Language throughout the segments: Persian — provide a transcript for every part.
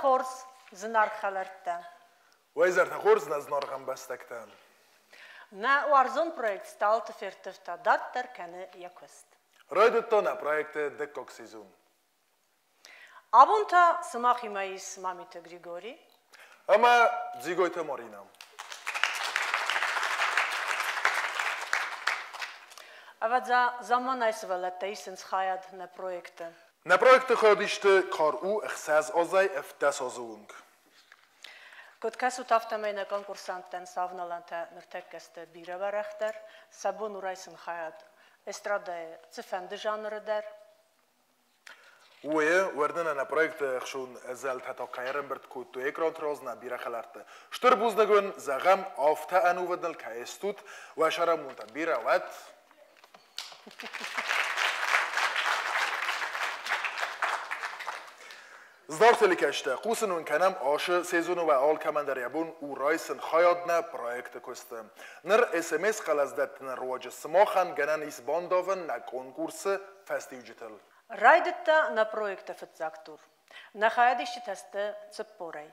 խորս զնար խալարտը։ وإذا خورز نزنار غم بستكتان. Na uarzon projekt staltă fertăfta datter kene jakust. Röjdutona projekte dekoksizun. Abunta smachimais mamite Grigori. Ama zigoyta morinam. Avadza zaman այս վլատեի սենց խայად նե պրոյեկտը։ Na projekte chodiste kar u ixsaz ozay eftas ozung. Կոդքասու տավտամայնա կոնկուրսանտեն սավնալանտը նրտեկեստը բիրավարախտեր, սաբոն ուրայսն խայად էստրադա է ծվանդը ժանրը դեր։ Uye, werdena na projekte schon zelt hat auch keinen Bert gut du ekran troz na bira khalarte. Shturbuznegun zagam afta anu vedel kaestut wa sharam unta bira wat. Zdarteli kashta qusun kanam ashe sezonu va al kamandariabun u raisen khayadna projekte koste. Ner SMS qalazdatna roj smokhan ganan isbandoven na konkurse festival. Райдетта на проекта фацактур. На хайдиши тесте цепорай.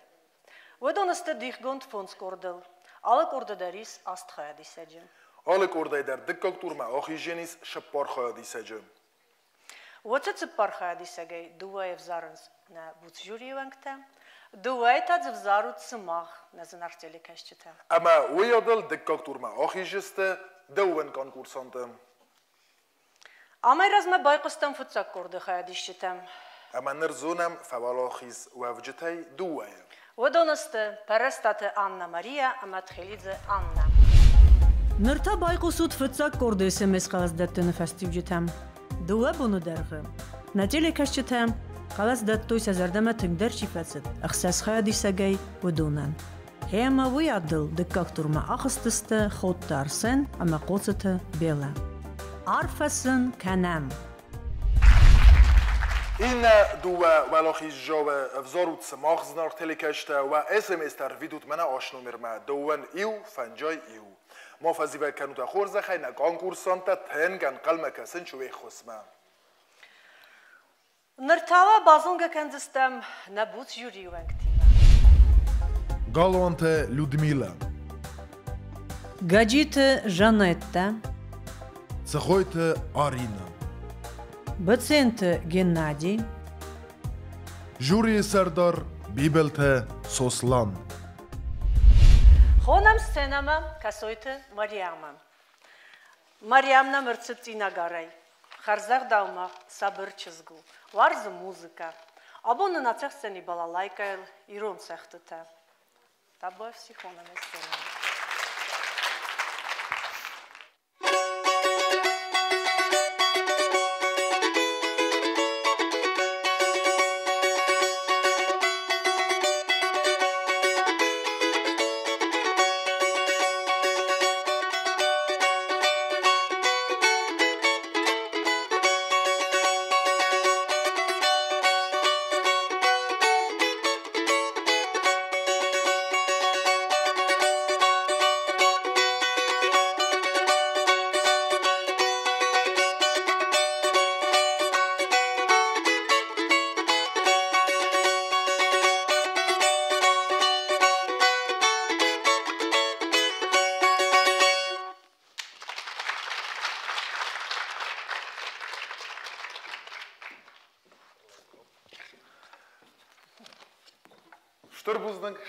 Водонасте дихгонд фонскордел. Alle kordaderis ast хайдиседжем. Alle kordaider dikkaktur ma oxigenis shapar хайдиседжем. Воце цепар хайдисегей дуаев зарнс на буцжуриевангте. Дуаета цвзарут смах на занартели кашчета. Ama uyadel dikkaktur ma oxigeste dowen konkursante. Ամայրազ մե բայկստան ֆուտսակ կորդը խայադիշչիտեմ։ Ama nerzonam favalaxiz wavjtay duaya. Ոդոնստը պարեստատը Աննա Մարիա ամատխելիձը Աննա։ Նրթա բայկուսուտ ֆուտսակ կորդը SMS խալազդատտը ֆեստիվջիտեմ։ Դուա բունու դերղը։ Նատելի կաշչիտեմ խալազդատտույս ազարդամա թնգդեր շիֆացıt։ Ախսաս խայադիսագay ոդոնան։ Հեմա վույադլ դկակտուրմա ախստստը խոտտարսեն ամակոցըտը բելա։ Arfasın kanam. Inna dua walaxiz java vzarut smach znar telikashta wa SMS tar vidut mana ashnumirma dowan iu fanjay iu. Ma faziva kanut khorza khayna konkursanta tengan qalmaka sinchwe khosma. Նրթավա բազոնգը կնդստեմ նաբուց յուրի ուենքտի։ Galante Lyudmila. Gadjite Жанетта. Цехойте Арина. Баценте Геннадий. Жюри Сардар Бибелте Сослан. Խոնամ սցենամը կասոյթը Մարիամը։ Մարիամնա մրցծինագարայ։ Խարզաղ դաումա սաբր չզգու։ Վարզը մուզիկա։ Աբոնը նացեղ սցենի բալալայկայլ իրոն սեղտըտա։ Տաբով սի խոնամ է սցենամը։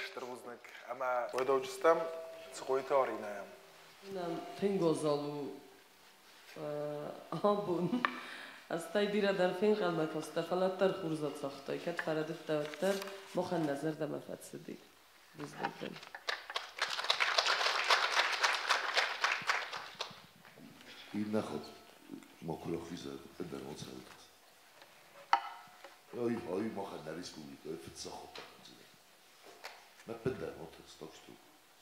Штырбузник, ama oydaujistam цехойте Арина. Нам фингозалу абун астай бирадар фингалма постафалаттар хурзат сахтай кат фарадиф даваттар мохан назар да мафатсиди буздаден ინახოთ მოკლოხიზა პენდარ მოцалდას ой მოხან რესპუბლიკა ეფცახოთა მე პენდარ მოწტოქშტუ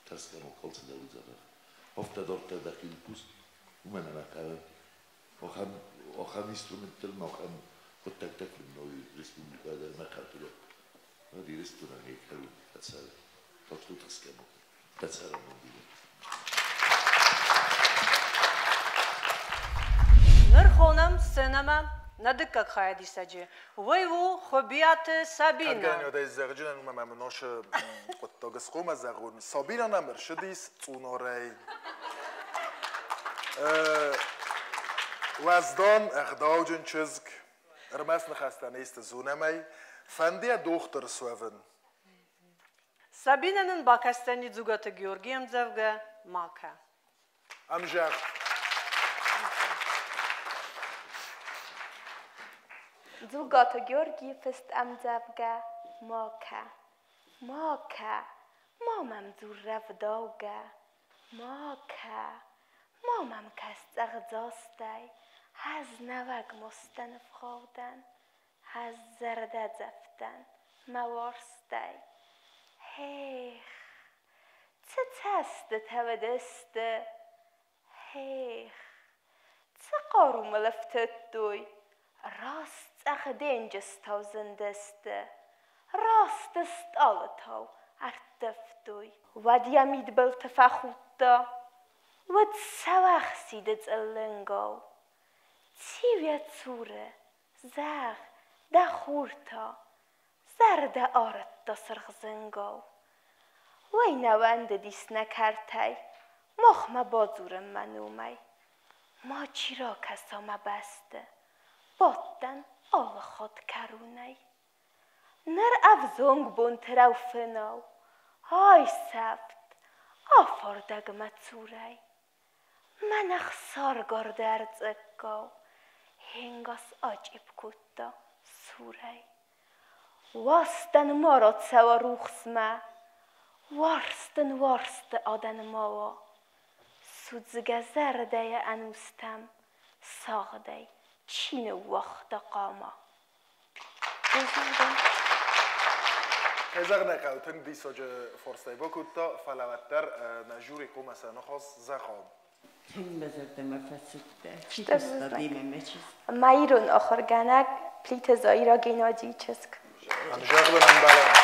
დასკა მოყოლცდა უძარა ოფთა დორტა და კილკუს უმენა რა ოხან ინსტრუმენტელ მოხან კონტაქტ ნოი რესპუბლიკა და მახატულო მოდი რესტორანი ეკალუ კაცარა თოქშტუ დასკა მო კაცარა მოდი Նր խոնամ սենամա ندکک خواهدی سجی وی و خوبیات سابینا کارگران یاد از زغجن نوم ممنوش قطعاس خوم از زغون سابینا نمرشدیس تونوری وزدان اخداوجن چزگ ارمس نخستانه است زونمی فندی دختر سوون سابینانın bakastani zugata Georgiyem zevge maka امجد Zugata Georgi fest am zevge maka mamam zurrev dauge maka mamam kastag zastai haz neveg mosten vrouwden haz zerde zeften mawarstai heich تست تودست هیخ تقارو ملفتت دوی راست اخدین جستاو زندست راست استالتاو ارتفتوی ود یمید بل تفخوتا ود سوخ سیدت اللنگاو تیویت سوره زغ ده خورتا زرده آرد دا سرغزنگاو وی نوند دیس نکرتی مخم بازور منومی ما چی را کسا مبسته بادن آل خود کرونی نر افزونگ بون ترو فناو های سفت آفاردگ متوری من اخسار گردر زگاو هنگاس آجیب کتا سوری واستن ما را تسوا روخسمه وارست آدن ماوا سودزگه زرده انوستم ساغده چین وقت قاما هزار نکاوتن دیساج فرسای بکوتا فلوتر نجوری قوم سنخاص زخام تیم بزرده مفسده چی تستادیم همه چیز مایرون آخر گنگ پلیت زایی را گیناجی چسک انجاق من بلند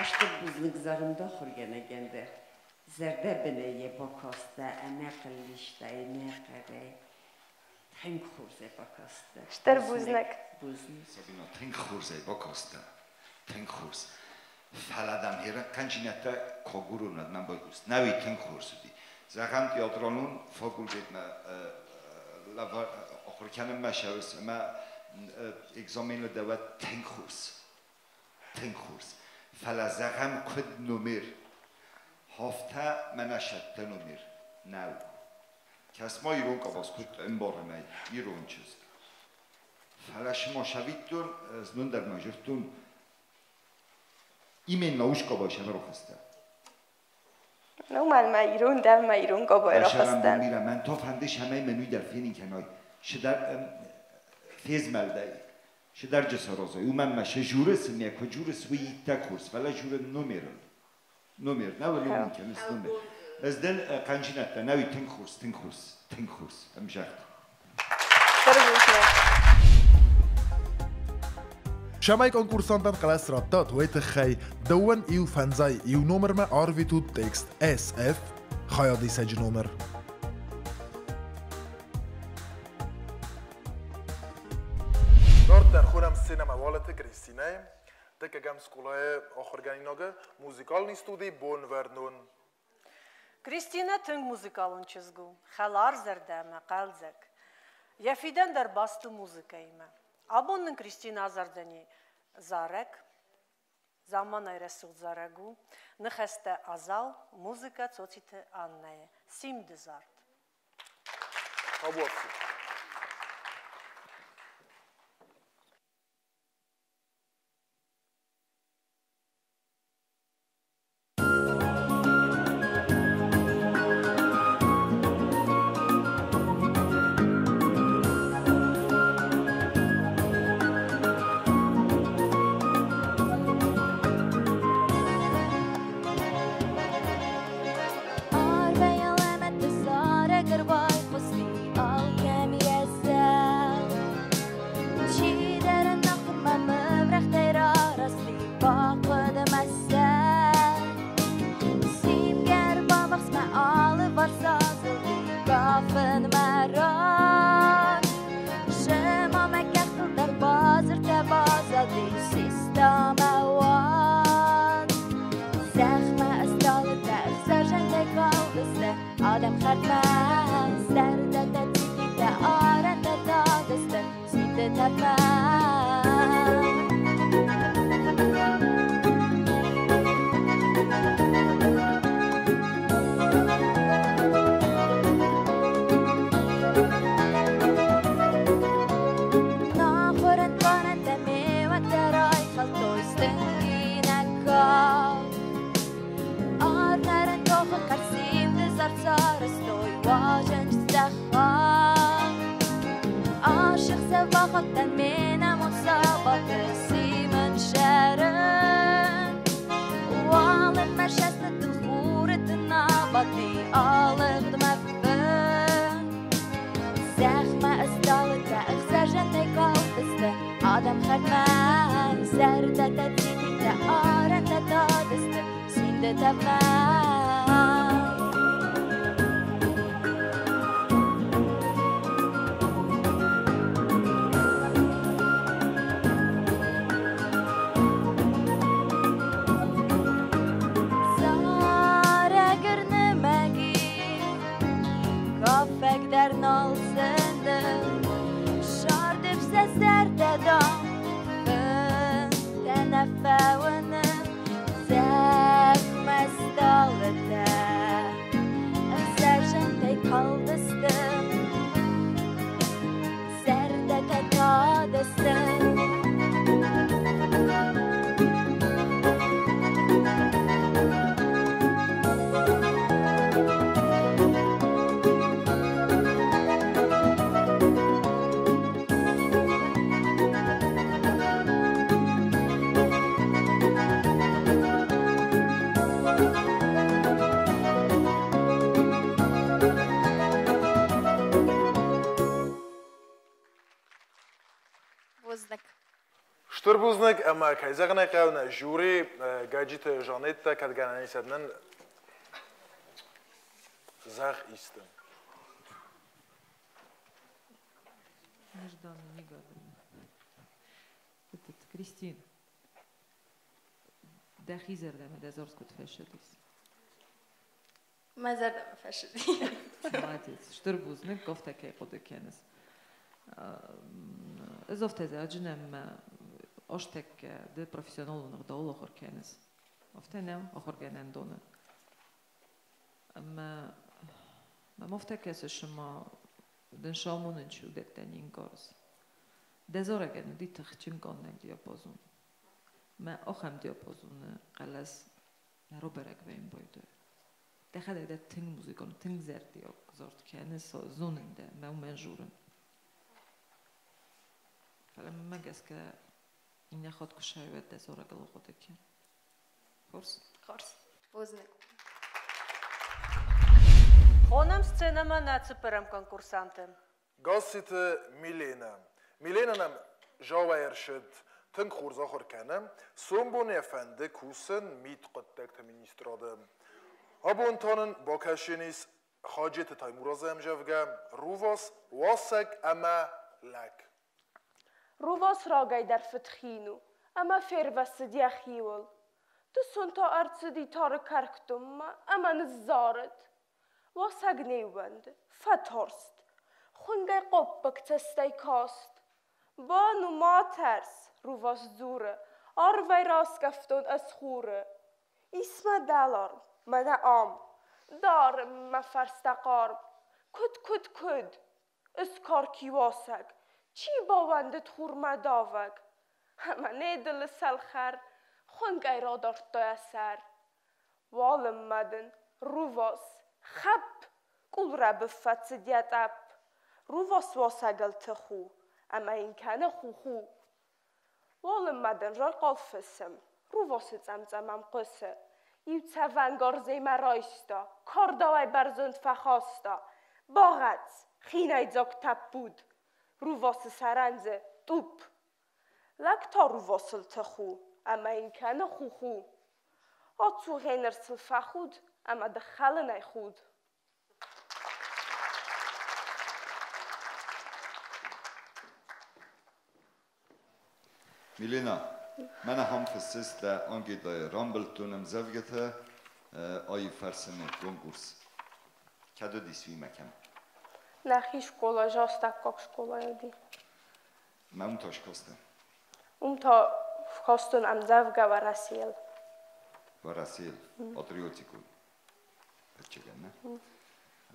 اشتر بزنگ زارنده خورگنه گنده زرده بنه یه باکاسته امه قلیشته امه قره تنگ خورزه باکاسته اشتر بزنگ Sabina, tänk khurze bakasta. Tänk khurs. Faladam hera kanjinata kogurunad man bagust. Navi tänk khursudi. Zakham teatronun fakultetna lava okhurkanem mashavs ma examenle davat tänk khurs. Tänk khurs. Falazakam kud numir. Hafta manashatta numir. Now. Kasma iron qabas kud embormay. Iron chiz. فلاش ما شویدتون از نون در ماجرتون ایمن نوشکا باشه رو خسته. نومال مایرون در مایرون قبای را خستن. میرم من تا فندش همه منوی در فین کنای شدر فیز ملده شدر جسارازای او من مشه جورس میک و جورس وی تکورس ولی جور نمیر نه ولی ممکن است نمیر از دل قنجینت نوی تنخورس امجرد. شمای کنکورسانتان قلاس رابطات ویت خی دوان ایو فنزای ایو نمر ما آرویتو تکست SF خیادی سج نمر دارد در خورم سینما والت کریستینه دکه گم سکولای آخرگانی ناگه موزیکال نیستودی بون ورنون کریستینا تنگ موزیکالون چizgu خلار زردمه قلزک یفیدن در باستو موزیکایمه Abonun Kristina Zardani Zarek, zaman ayresul Zaragu, nıxeste azal, muzika tsotite annaye, simdi zart. Tabuatsı. Arvaya lemet de sara garbay posti al kemi Adam xərmən, zərdə tədbirdə, arəndə dadıstı, sində təvən. Zara gürnüməgi, qafəq dərn alsındı, şardıb səslərdə dam. Tənəfəvənəm, zəqməz dalıda, əxsərcəndə kaldısdım, zərdə tədadısdım. Штурбузник, اما کایزگنه قاونه جوری گاجیت جانیت تا کدگانی سدنن زخ ایستم. Нежданно, негаданно. Этот Кристин. Да хизердем, да зорскут фешедис. Мазардем фешеди. Молодец. Штурбузник, гофтаке подекенес. Зофтезе, аджинем Oshtek de professional nog dol ocher kennis. Of tenem ocher genen donen. Ma moftek es shma den shamonen chu det tenin gors. Dezoregen dit khchin konnen diapazon. Ma ochem diapazon qalas roberek vein boyde. Dexade det tin muzikon tin zerdio zort kennis zonende ma menjuren. فلما جسك این یخات کشای و دزاره گل خود کی؟ خورس بوزنک. خونم سцена منات سپرم کنکورسانتم. گاسیت میلینا. میلینا نم جاویر شد تنگ خورز آخر کنم. سومبونی افنده کوسن میت قدک تمینیسترادم. آبون تانن با کشینیس خاجت تایمورازم جوگم روواس واسق اما لک. روواس راگای در فتخینو اما فیروست دیخیول دستون تا ارتدی تار کرکتم اما نزارد واسق نیوند فترست خونگای قبک تستی کاست بانو ما ترس روواس دوره آروی راست گفتون از خوره اسم دلار من عام دار مفرستقارب کد از کارکی واسق چی باوندت خورما داوگ؟ اما نیدل سلخر خونگای را دارد دای سر والم مدن روواس خب کل را بفت دیت اب روواس واسگل تخو اما این کنه خو والم مدن را قلفسم روواس زمزمم قصه یو تونگار زیمه رایستا کار داوی برزند فخاستا باغت خینای زاک تب بود روواس سرنزه توپ لک تا روواسل تخو اما این کنه خو آتو غینر سلفه خود اما دخل نی خود میلینا من هم فسست آنگی دای رامبلتونم زوجته آی فرسنه کنکورس کدو دیسوی مکم نخی شکولا جاستک کاک شکولا یادی من توش کستم تا خواستون امزوگا و رسیل و رسیل پاتریوتیکون بچگن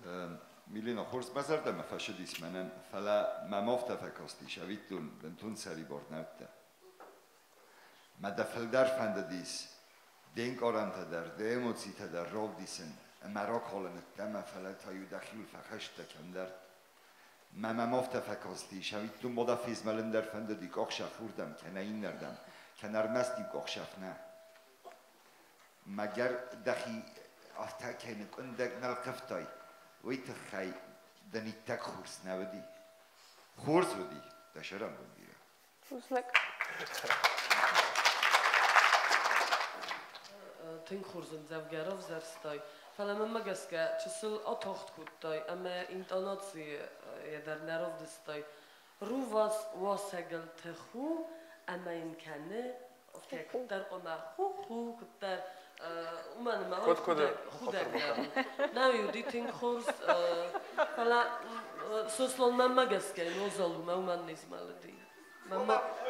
نه میلینا خورس بزردم فشدیس منن فلا ممافت فکاستی شویدتون بنتون سری بردنده مدفل در فنددیس دینک آرانت در دیموسی در رول دیسن مراک حالنت دم فلا تایو دخیل فخشت کم در ممافت فکاستی شویدتون بادا فیز ملن در فنددی کاخ شفوردم که نه این نردم که نرمستی کاخ شف نه مگر دخی آفتا که نکندک نلقفتای ویت خی دنی تک خورس نودی خورس ودی دشرم بگیره روزنک تین خورزن زوجارو زرستای فلان مگس که چسل آتاخت کودتای اما اینتاناتی در نرو دستای رو واسگل تخو اما امکانه افتاد در قما خو کتر اومن ما خود نمیودی تین خورز فلا سوسلون من مگس که نوزالو ما اومن نیزمالدی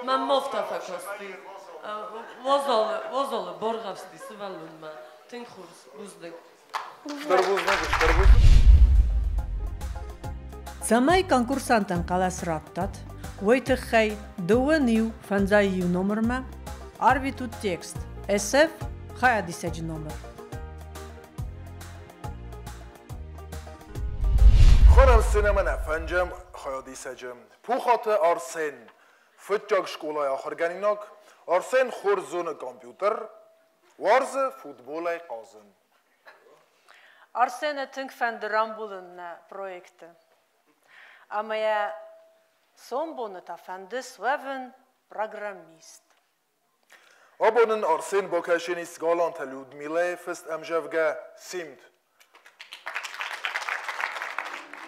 من مفتافکاستی وازال برغفستی سوالون ما تین خورز بوزدک Замай конкурсантан каласраттат, войтыхай дуэню фанзаю номерма, арвиту текст, SF хаядисач номер. خانم سینما نفنجم خیادیسجم پوخات آرسن فتجاگ شکولای آخرگنیناک آرسن خورزون کامپیوتر وارز فوتبولای قازن Arsen'e tünk fenderambulen projekte. Amaya son boneta fendes weven programmist. آبونن آرسن با کشینیس گالانت لودمیله فست امجوگه سیمد.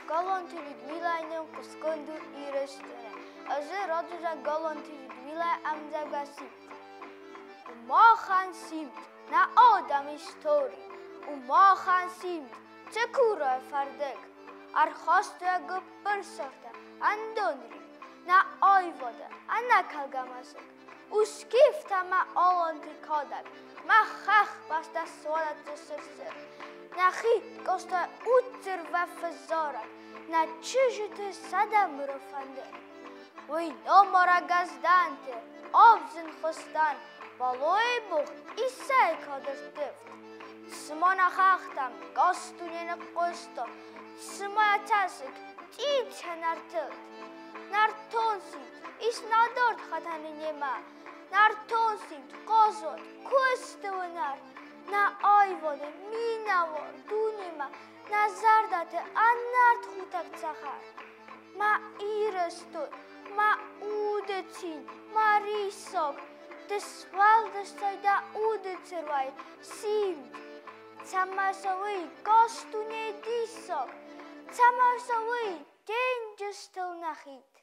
گالانت لودمیله کسکندو ایرشتره. از رادوزا گالانت لودمیله امجوگه سیمد. ما خان سیمد نه آدم استوری. ما خان سیمد چه کورای فردک. ارخاسته گپر سخته اندونری نه آیواده انا کلگماسک. Ускифт ама олонти кодак, ма хах баста сводат сърсер. Нахи коста утер ва фазорак, на чужите садам руфандер. Ой номора газданте, обзен хостан, балой бух исай кодер тифт. Смона хахтам, гостунене косто, смоя тасик, тича нартилт. Нартонсит, ис надорт хатани нема. نرتونسید قازد کوستونر نه آیواده مینوار دونیما نه زردت انرد خوتک چخر ما ایرستون ما اودتین ما ریساک دسوال دستای دا اودتروای سیمد تماسوی گاستونه دیساک تماسوی گنجستل نخید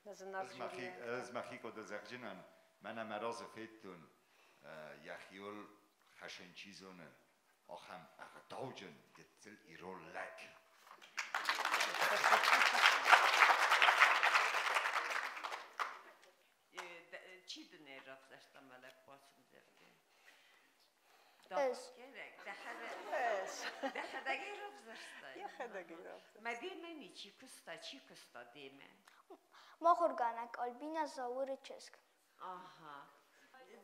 از مخی کد زخجنان من مراز فیتون یخیول خشن چیزونه آخم اقداوجن گتل ایرول لک چی دنه رفت داشتم ملک باسم زرده ده خداگی رفت داشتم مدی منی چی کستا دیمه ما خورگانک آلبینا زاور چسک. آها.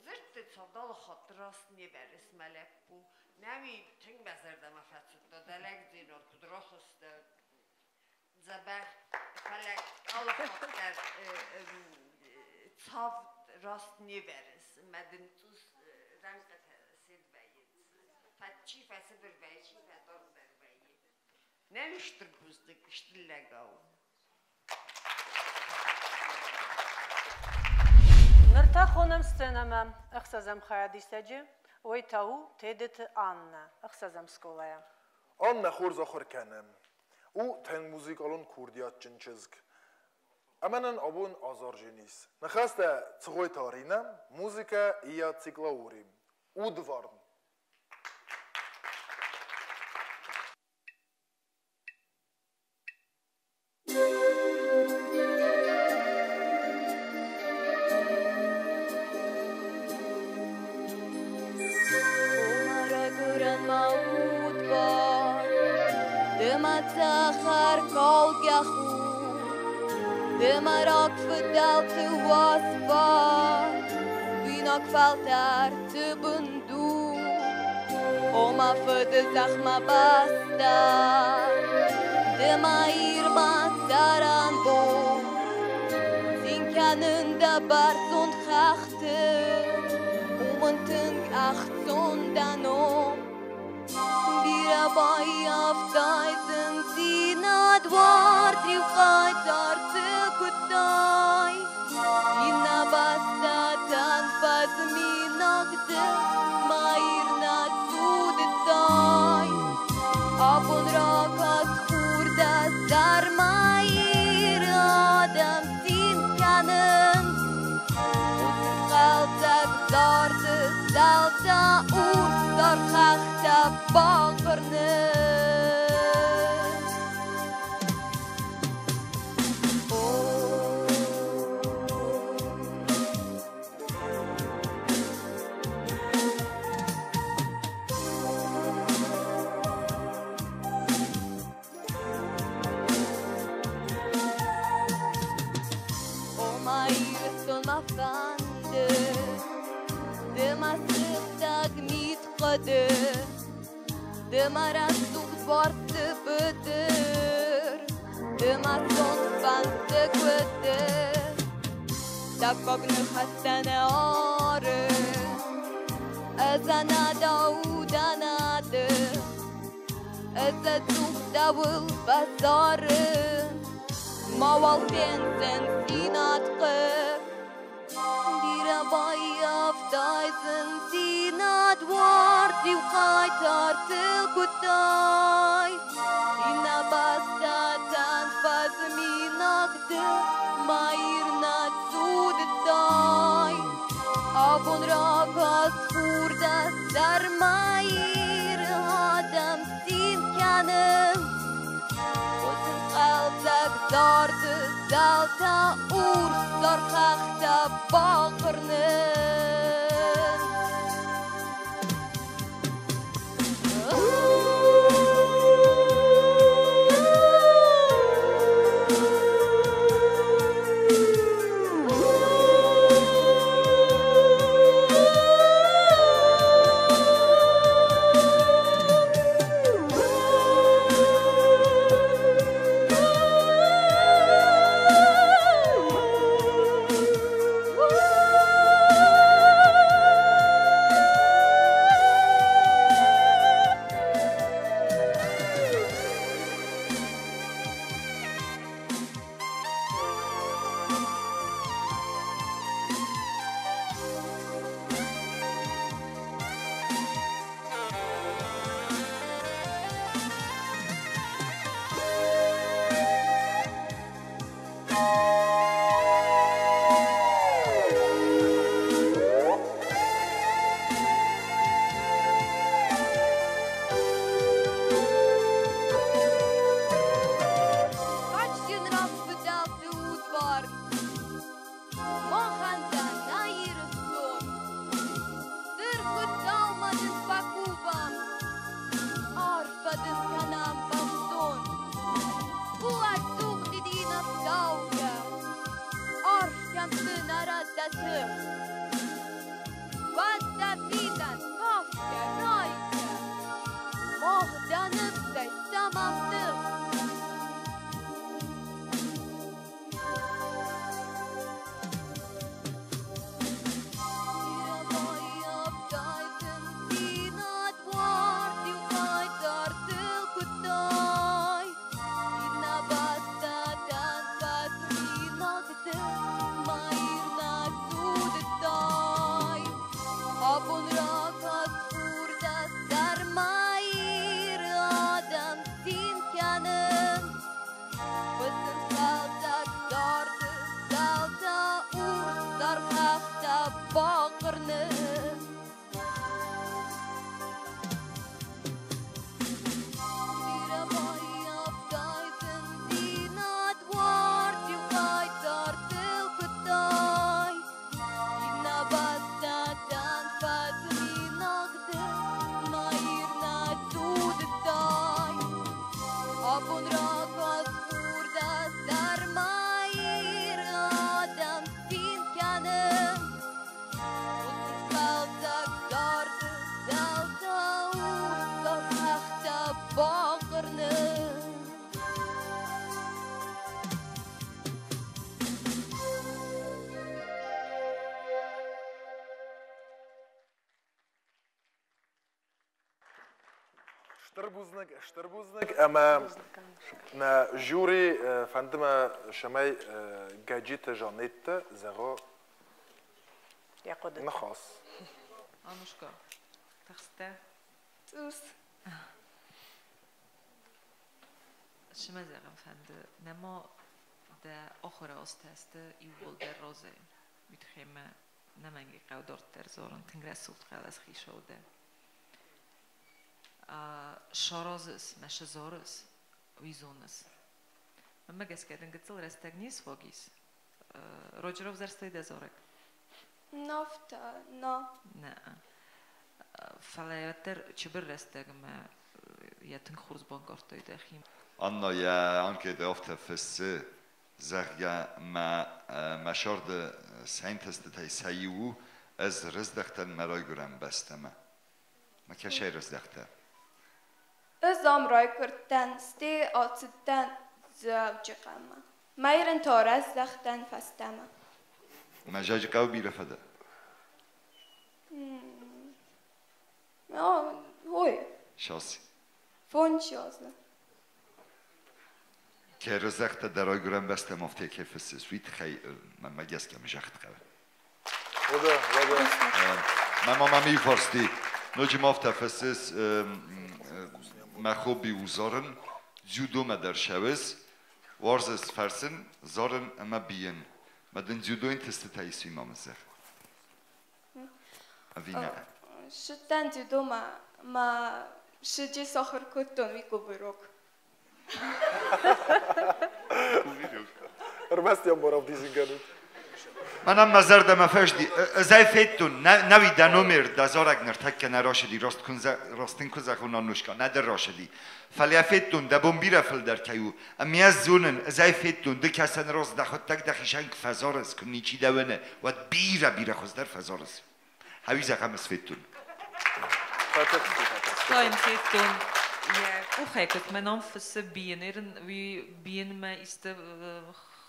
زرت صدال خاطراست نیبرس ملک بو. نمی تنگ بزردم افراد دادلک زینار کدراخست زبر فلک آل خاطر صاف راست نیبرس مدن توس رنگ سید باید. فچی فسد باید چی فدار باید. نمیشتر بوزدک اشتر لگاو. Nërta khonëm scenëme, ëksëzëm khajadisëgjë, ojtahu tedit Anna, ëksëzëm skolaja. Anna خورزا خورکنم او تن موزیک آلون کردیات چنچزگ امنن آبون آزارجینیس نخسته چغوی تارینم موزیکا ایا تیکلا اوریم او دوارن Matachar kol gachu de marak vertelt te was var Binak faltar te bundu Oma fede zachma basta de mair basaran bo Zinkanında barzund chachte Umantünk achtzondan om Bira bai aftaisen sinad war Trivchai tartil kutai Ina basta tan faz minogde Mair na sudetai Apun rakas hurda zar mair Adam sin kanen Kaltak zardı zalta Ursar kakta bağırны De marasuk vorte beter De mason vante kwete Da kogne hastane are Azanada udanade Azazuk davul bazare Maval bensen sinat qer Dira bayaf daisen sinat war Divqai tartil kutai Ina basta tan faz minagde Mair na sudetai Abon rakas hurda sar mair Adam sin kanem Osin qaltak zardı zalta Urslar kakta bağırны اشتربوزنك اما نا جوري فندما شماي جاجيت جانيت زغو يقود نخاص Anuşka, taxste. Sus. Şemezerem fendi. Nemo de oxora osteste yuvol der roze. Mitxeme nemengi qavdort der zoran tingresult qalas xishode. Şorozes, meşezores, vizones. Megeskedin gitzel restegnis vogis. Rogerov zerstoy dezorek. Nafta, no. Ne. Falayater çibir restegme yatin xurz bankartoy daxim. Anna ya anke de ofta fesse zagya ma shord scientist tay sayu az razdakhtan maray guram bastama. Ma kashay razdakhta. Öz amray kurttan sti atsdan zavcıqama. Mayrin toraz zaxtan fastama. Ma jaji qaw bi rafada. Hoy. Şasi. Fon şazlı. Ke razdakhta daray guram bastama ofta kefesse suit khay ma gaska mjaxt qaw. Oda. Mama mi forsti. Noji mofta fesses مخوبی و زارن جودو مدر شوز وارزس فرسن زارن اما بیان مدن جودو این تست تایسی مامزر اوینا شدن جودو ما شجی ساخر کتون ویکو بروک رمست یا مراف دیزین گنود منم مزر دم فشدی ازای فیتون نوی دنومر دزارگ نرتک نراشدی راستین کوزا خونا نوشکا ندر راشدی فلی فیتون دبون بیره فل در کیو امیاز زونن ازای فیتون د کسن راست دخوت تک دخیشنگ فزارس کنی چی دوونه و بیره خوز در فزارس هاوی زخم از فیتون Klein fitton. Ja, oegekend men amfse bieneren wie bien me is de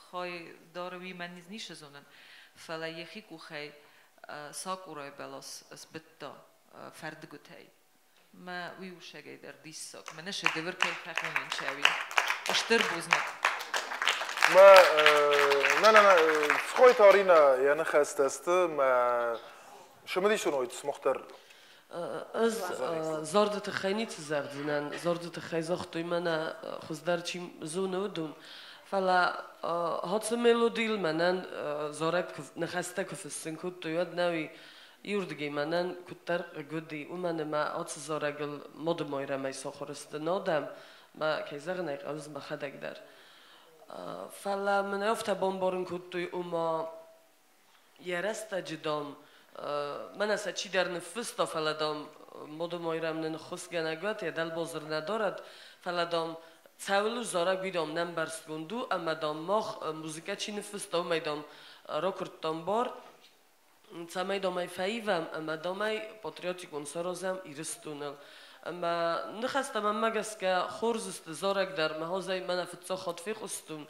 gooi daar wie men is niet zonnen. Fala je giku gij sakurai belos spitta verdegut hij. Ma wie ushege der dissak. Men is de werk krijgen in chawi. اشتربوزنك. ما سخوي تارينا يعني خاستست ما شو مدي شنو يتسمختر از زارد تخینی تزرد زنان زارد تخیزخ توی من خزدار چیم زونه دون فلا هات ملودیل منن زارک نخسته کفستن کود تویاد نوی یوردگی منن کودتر گودی و من ما هات زارگل مد مایره می ساخرست نادم ما کیزر نیک از ما خدک در فلا من افت بامبارن کود توی ما یرست جدام من از چی در نفستا فلادام مدو مایرم نخوس گنگات یا دل بازر ندارد فلادام تولو زارک بیدام نم برسگندو اما دام ماخ موزیکا چی نفستا میدام را کردم بار تمیدام ای فایوام اما دام ای پاتریاتیکون سرازم ایرستونل اما نخستم اما گس که خورزست زارک در محازه من فتسا خاطفی خستون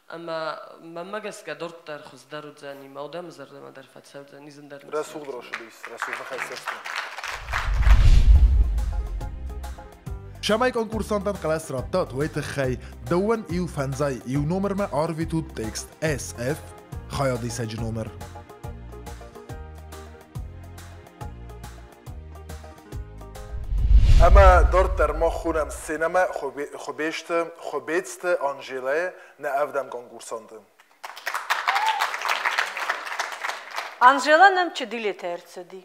اما مگس که دارت در خوز درود زنی ما آدم زرده ما در فتسه زنی زندر رسول راشدیست رسول بخیستم شمای کنکورسانتان قلس رابطات ویت خی دوان ایو فنزای ایو نومر ما آروی تو تکست SF خیادی سج نومر اما دارت در ما خونم سینما خوبیست آنجیله نه افدم کنکورسانتن Անժելան եմ չդիլի թերցդի,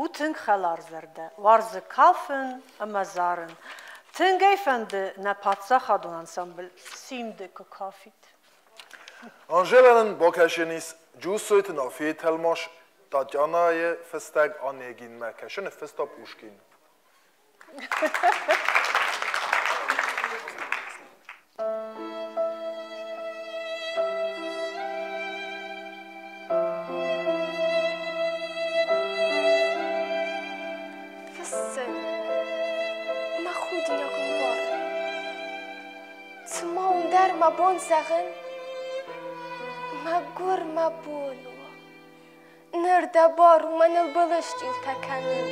ու թնք խալար զրդը, վարզը կալֆն ամազարն, թնք այվանդը նապացա խադուն անսամբլ, սիմդը կկաֆիտ։ Անժելանն բոքաշենիս ջուսոյթն افیت هلماش تاتیانای فستگ آنیگین مکشن فستا پوشکین فسن ما خودی نکن بار تمام در ما بون زغن ما گور ما بولو نرده بار و من البلشت التکنن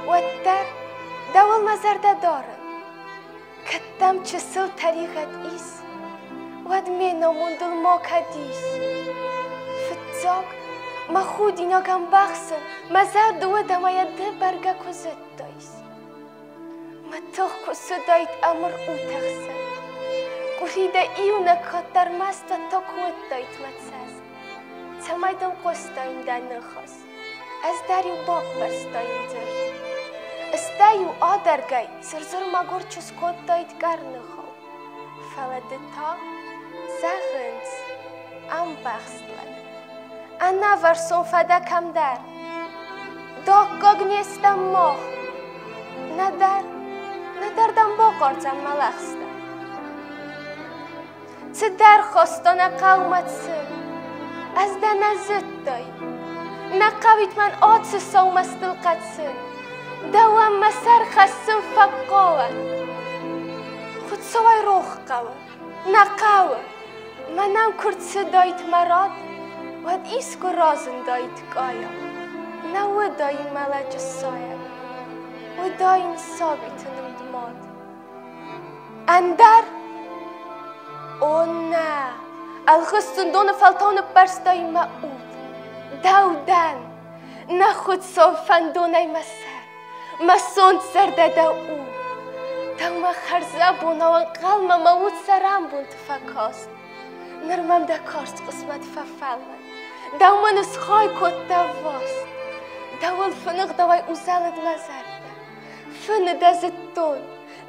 و در دول مزرده دارن دم چسل طریقت ایس ود مینا مندل ما کدیس فتزاق ما خود اینا گم بخسن ما زرد و دماید ده برگه کزد دایس ما تخ کسد دایت امر او تخسن قریده ایو نکات در مست تا کود دایت متساز تمایدم قستاین در نخواست از دریو باق برستاین زرد استایو آدرگای زرزر مگور چس کود دایت گر نخوا فلدتا زغنز ام بخستلن انا ورسون فدکم در داگ نیستم ماه ندردم با قرزم ملخستم چه درخواستان قومت سر از دنزت دای نقویت من آتس سوم استلقت سر دوام مسر خستم فقاوت خود سوای روخ قوه نقاوه منم کرد سدایت مراد ود ایسکو رازن دایت قایا نو دای ملج سایه و داین ثابتنم دماد اندر او نه الخستن دون فلتان برستای معود دودن نه خود صافن دونای مسر مسوند زرده دو او ما خرزه بونا و قلم موت سرم بون تفکاست نرمم ده کارست قسمت ففلن دو من اسخای کت دواست دول فنق دوای اوزالد مزرده فن دزتون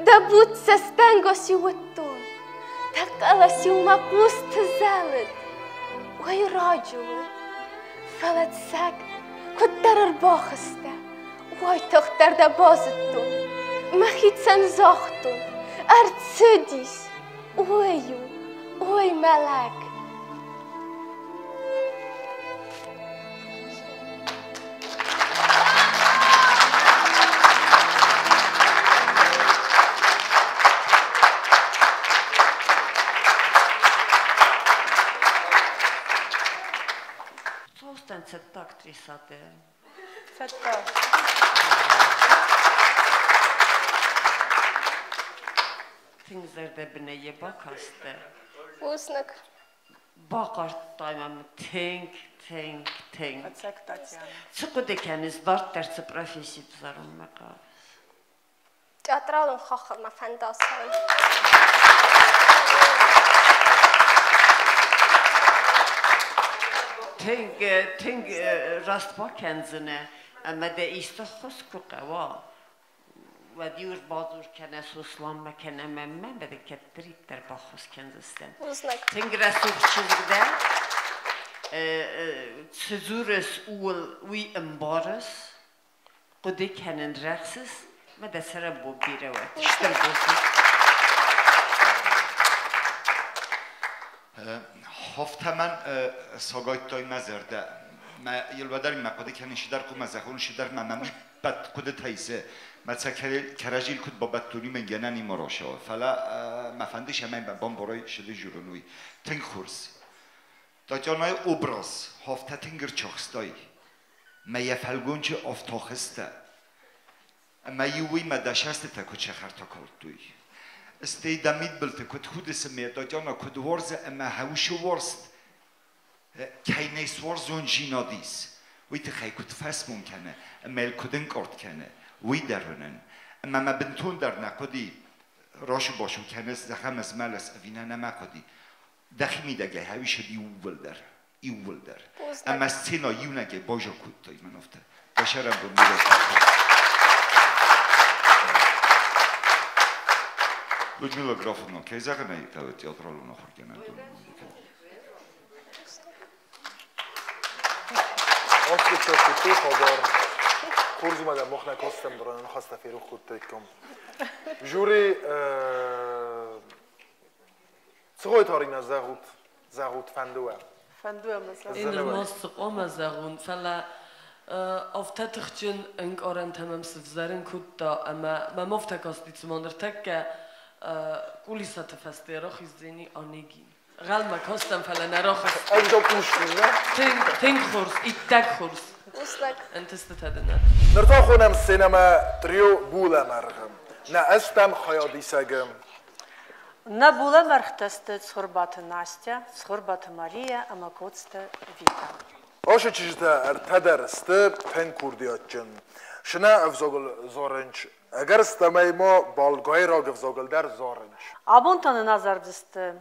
ده بود سستنگاسی وطون ده قلسی و مقوس تزالد وی راجوه فلت سگ کت در ارباخسته وی تختر ده بازتون مخیت سن زاختون ارتسدیس اوی ملک Sosten cet aktrisate. Tingzerde bine ye bakaste. Usnak. Bakart daimam ting. Atsek Tatyana. Çıkı dekeniz dart dersi profesiyip zarım mekab. Teatralın xaxılma fəndasın. Ting rast bakenzine ama de istahos kuqava. و دیور بازور کنه سوسلام مکنه من بده کتریت در باخوز کنزستن تنگ رسول چیزده چزورس اول وی امبارس قدی کنن رخصس مده سر بو بیره و تشتر بوزی هفته من ساگایت دای مزرده ما یلودر مقاده کنن شدر کو مزخون شدر مممی بد قد تایسه مثلا کراجیل کد با بدتونی من گنانی مراشه فلا مفندش همین بام برای شده جورنوی تنگ خورس تا جانای obraz هفته تنگر چخستای ما یفلگون چه افتاخسته ما یوی ما داشته تا کد چه خرتا کلت دوی استی دمید بلت کد خود سمیه تا جانا کد ورز اما هوش ورست کینیس ورزون جینادیس وی تخی کد فس ممکنه اما کدن کرد کنه وی درونن اما ما بنتون در نکدی راشو باشو کنس زخم از ملس اوینا نمکدی دخی میدگه هوی شدی ایول در اما سینا یونگه باجا کود تای من افته بشرم رو میره Людмила Графовна, кейзагана итавет театралуна хургена дунун. Оскучо ти хабар. Курс اومدم مخ نکستم دارن خواسته فیرو خود تکم. جوری چقدر تارینا زغوت فندوه. فندوه مثلا. این الماست قام زغون فلا افتتخچن انگ آرن تمام سفزارن کتا اما ما مفتکاستی تماندر تکه کولیسات فسته را خیزینی آنگی. غلما کاستم فلا نراخت. اینجا پوشتی نه؟ تنگ خورس، ایتک خورس. Uslak. انت استتدنا. نرتا خونم سینما تریو بوله مرغم. نه استم خیادی سگم. Նաբուլը մերխտեստը ծխորբաթը Նաստյա, ծխորբաթը Մարիա, ամակոցտը Վիտա։ Oşu çizde ertederste pen kurdiyatçın. Şuna evzogul zorenç. Eğer istemeymo balgayra evzogul der zorenç. Abontanı nazardısты.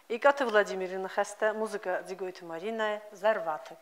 İkatı Vladimir'in xəstə, muzika Digoytu Marina, Zarvatık.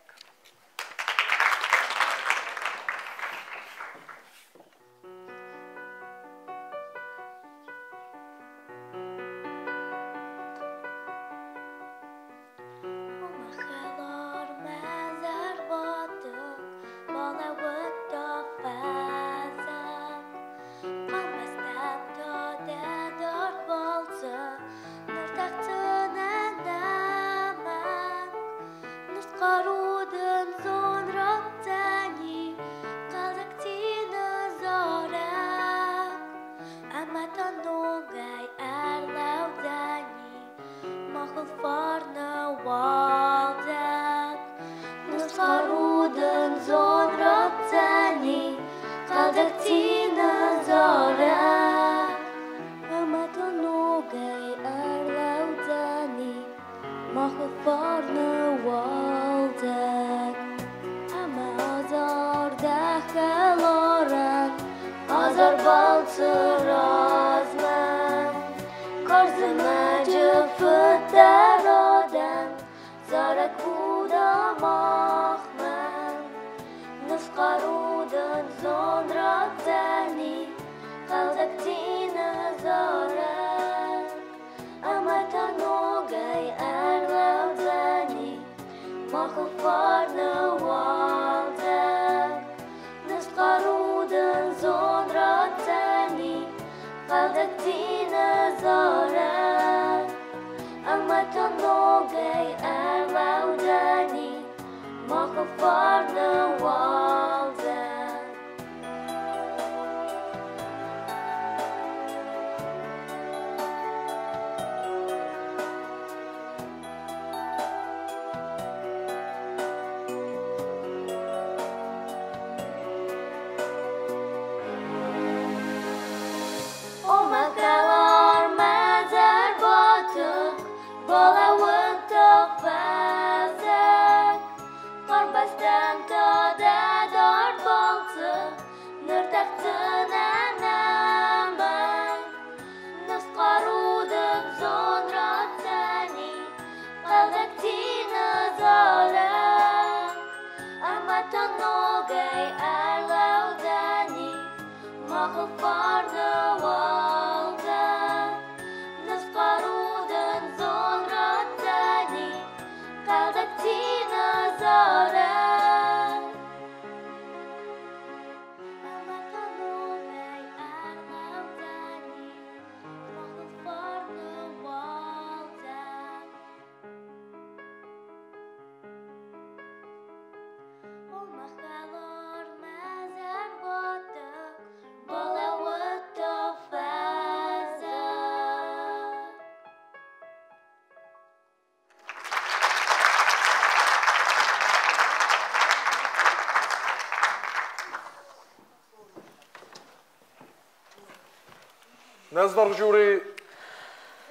Nezdar juri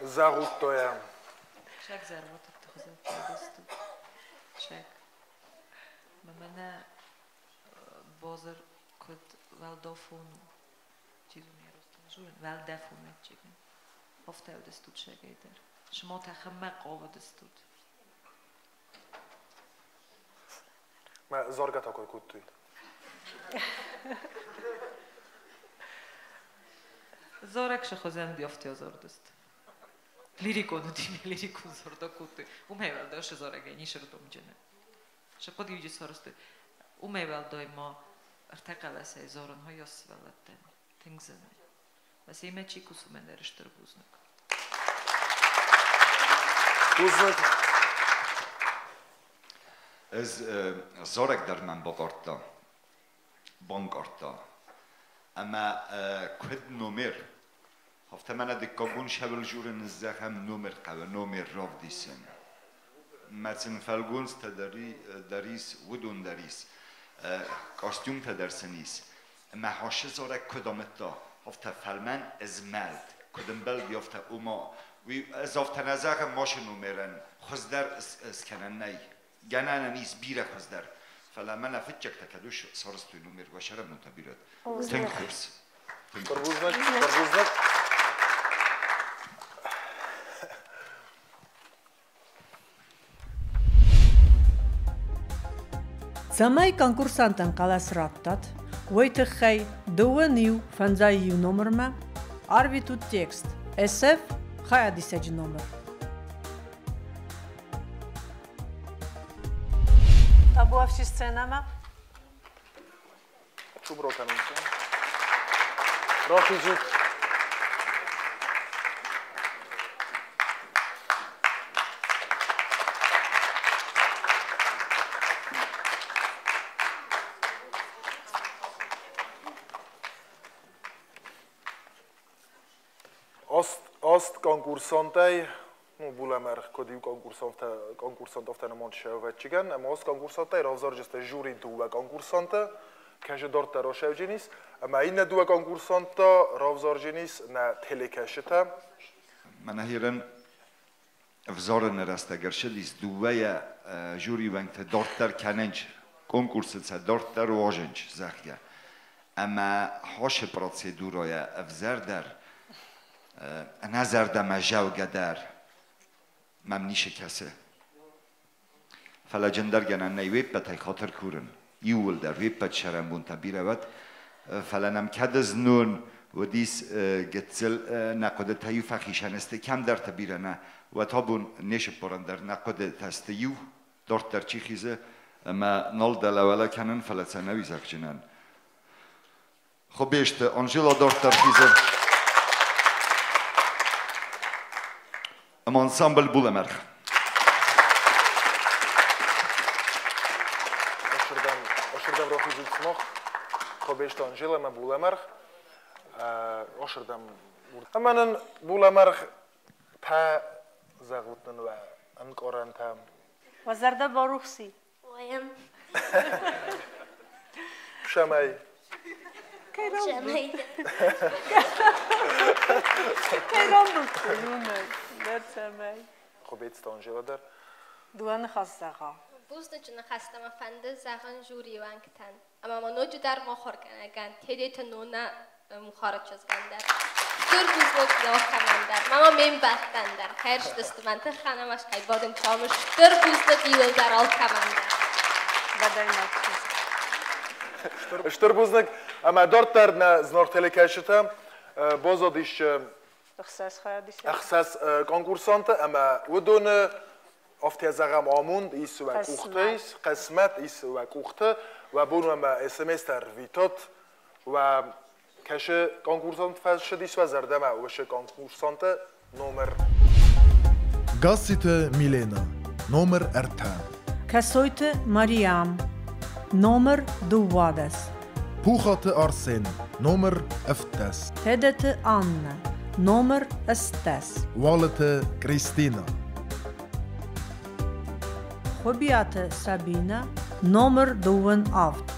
zagutoya. Şek zarvatık tıxızı paydastu. Şek. Memene bozar kod valdofonu. Cizun yarostan jurin. Valdefonu etçekin. Hofta evdestut şek eder. Şmo texemmek ovadestut. Ma zorgata koy kuttuy. Zorek shkhozem diofti ozordust. Lirikonu dime lirikun zordokuti. Umevel do shzorege nishrutomjene. Shkhodi uji sorosti. Umevel do mo artekalase zoron hoyos velatten. Tingzene. Vasime chikus umender shtrbuznuk. Buznuk. Ez zorek derman boqortda. Bankortda. Ama kod nomer هفته من دکاگون شبل جور نزدیک هم نمر قوی نمر راف دیسن. مثلا فلگونز تدریس ودون دریس کاستیوم تدرسنیس. محاشه زاره کدامت دا هفته فلمن از مرد کدام بل بیافته اوما وی اضافه نزاق ماشین نمیرن خزدر اسکنن نی گنان نیست بیره خزدر فلا من فکر تکدوش سرستوی نمیر و شرم منتبیرد تنگ خورس Zamai concursanten qalas rattat, uite xei două niu fanzaiu numărma, arvitu text, SF, xaia disegi număr. Tabu avși scenama? Čubro kanunce. Rohiđik. Azt konkursantei, nu bulemer kodiu konkursantofte nem mondja večigen, nem azt konkursantei, ravzarj este juri due konkursante, kaže dorta roševđinis, ama inne due konkursanta ravzarđinis na telekešete. من هیرن افزار نرسته گرشلیس دوه جوری ونگت دارتر کننج کنکورس دارتر واجنج زخیه اما هاش پروسیدورای افزار در نظر دم جاو قدر ممنیش کسه فلا جندر گنن نیویب بتای خاطر کورن یول در ویب بت شرم بون تبیره ود فلا نم کدز نون و دیس گتزل نقده تایو فخیشن است کم در تبیره نه و تا بون نیش پرن در نقده تستیو دارت در چی خیزه اما نال دل اولا کنن فلا سنوی زخ جنن خب بیشت آنجلا دارت در خیزه اما انسامبل بولمرخ Ošırdam rohiđić smoh, ko bešte Anžela ma bulemarh. Ošırdam amanen bulemarh ta zagutnen ve ankoran tam. Vazarda baruxsi. Vayam. Şamay. Şamay. Kayran buktu yunay. Dersemay. Ko bešte Anžela der. Duan khassaqa. بوزنجون خستم فنده زغن جوری وانگتن اما ما نوجو در ما خورگنگن تیدیت نونه مخارج چزگندر دور بوزنوک نوخ کمندر ماما میم بختندر خیرش دست من تخانمش خی بادم چامش دور بوزنوک ایول در آل کمندر بدای نکیز Штыр бузник, ама дорттар на знор телекешетам, бозодиш ахсас конкурсанта, ама удон افتی از رقم آموند ایست و کوخته ایست قسمت ایست و کوخته و بونو ما اسمس تر ویتات و کشه کنکورسانت فاز شدیس و زردم وشه کنکورسانت نمر گاسیت میلینا نمر ارتان کسویت مریم نمر دوادس پوخات آرسن نمر افتس تدت آنه نمر استس والت کریستینا Хобиата Сабина номер 2 авт.